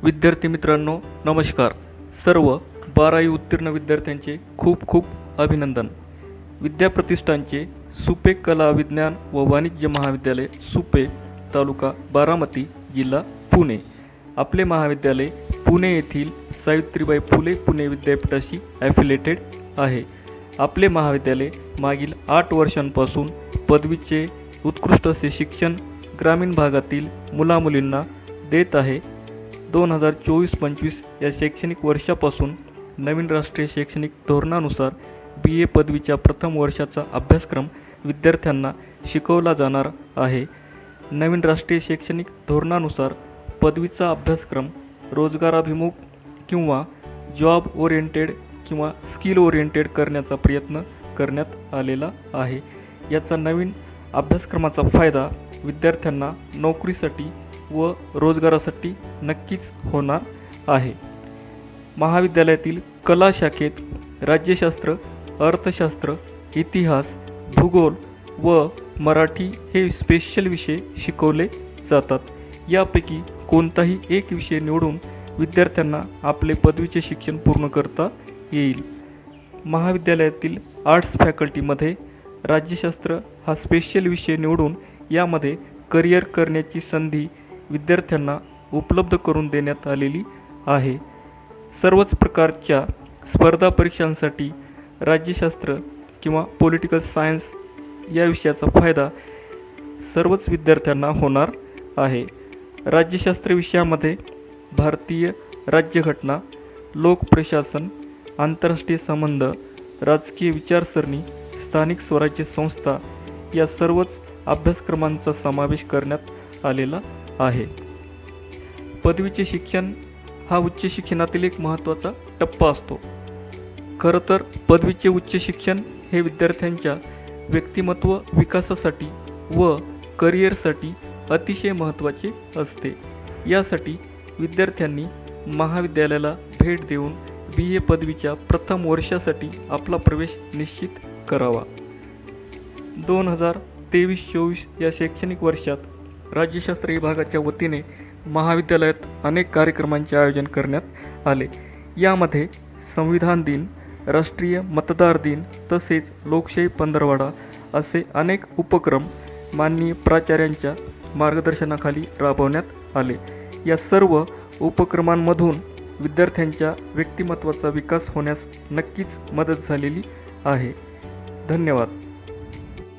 विद्यार्थी मित्रांनो नमस्कार. सर्व 12वी उत्तीर्ण विद्यार्थ्यांचे खूप खूप अभिनंदन. विद्याप्रतिष्ठानचे सुपे कला विज्ञान व वाणिज्य महाविद्यालय सुपे तालुका बारामती जिल्हा पुणे. आपले महाविद्यालय पुणे येथील सावित्रीबाई फुले पुणे विद्यापीठाशी ॲफिलेटेड आहे. आपले महाविद्यालय मागील 8 वर्षांपासून पदवीचे उत्कृष्ट असे शिक्षण ग्रामीण भागातील मुलामुलींना देत आहे. 2024-25 या शैक्षणिक वर्षापासून नवीन राष्ट्रीय शैक्षणिक धोरणानुसार BA पदवीच्या प्रथम वर्षाचा अभ्यासक्रम विद्यार्थ्यांना शिकवला जाणार आहे. नवीन राष्ट्रीय शैक्षणिक धोरणानुसार पदवीचा अभ्यासक्रम रोजगाराभिमुख किंवा जॉब ओरिएंटेड किंवा स्किल ओरिएंटेड करण्याचा प्रयत्न करण्यात आलेला आहे. याचा नवीन अभ्यासक्रमाचा फायदा विद्यार्थ्यांना नोकरीसाठी व रोजगारासाठी नक्कीच होणार आहे. महाविद्यालयातील कला शाखेत राज्यशास्त्र, अर्थशास्त्र, इतिहास, भूगोल व मराठी हे स्पेशल विषय शिकवले जातात. यापैकी कोणताही एक विषय निवडून विद्यार्थ्यांना आपले पदवीचे शिक्षण पूर्ण करता येईल. महाविद्यालयातील आर्ट्स फॅकल्टीमध्ये राज्यशास्त्र हा स्पेशल विषय निवडून यामध्ये करिअर करण्याची संधी विद्यार्थ्यांना उपलब्ध करून देण्यात आलेली आहे. सर्वच प्रकारच्या स्पर्धा परीक्षांसाठी राज्यशास्त्र किंवा पॉलिटिकल सायन्स या विषयाचा फायदा सर्वच विद्यार्थ्यांना होणार आहे. राज्यशास्त्र विषयामध्ये भारतीय राज्यघटना, लोकप्रशासन, आंतरराष्ट्रीय संबंध, राजकीय विचारसरणी, स्थानिक स्वराज्य संस्था या सर्वच अभ्यासक्रमांचा समावेश करण्यात आलेला आहे. पदवीचे शिक्षण हा उच्च शिक्षणातील एक महत्त्वाचा टप्पा असतो. खरं तर पदवीचे उच्च शिक्षण हे विद्यार्थ्यांच्या व्यक्तिमत्व विकासासाठी व करिअरसाठी अतिशय महत्त्वाचे असते. यासाठी विद्यार्थ्यांनी महाविद्यालयाला भेट देऊन BA पदवीच्या प्रथम वर्षासाठी आपला प्रवेश निश्चित करावा. 2023-24 या शैक्षणिक वर्षात राज्यशास्त्र विभागाच्या वतीने महाविद्यालयात अनेक कार्यक्रमांचे आयोजन करण्यात आले. यामध्ये संविधान दिन, राष्ट्रीय मतदार दिन तसेच लोकशाही पंधरवडा असे अनेक उपक्रम माननीय प्राचार्यांच्या मार्गदर्शनाखाली राबवण्यात आले. या सर्व उपक्रमांमधून विद्यार्थ्यांच्या व्यक्तिमत्त्वाचा विकास होण्यास नक्कीच मदत झालेली आहे. धन्यवाद.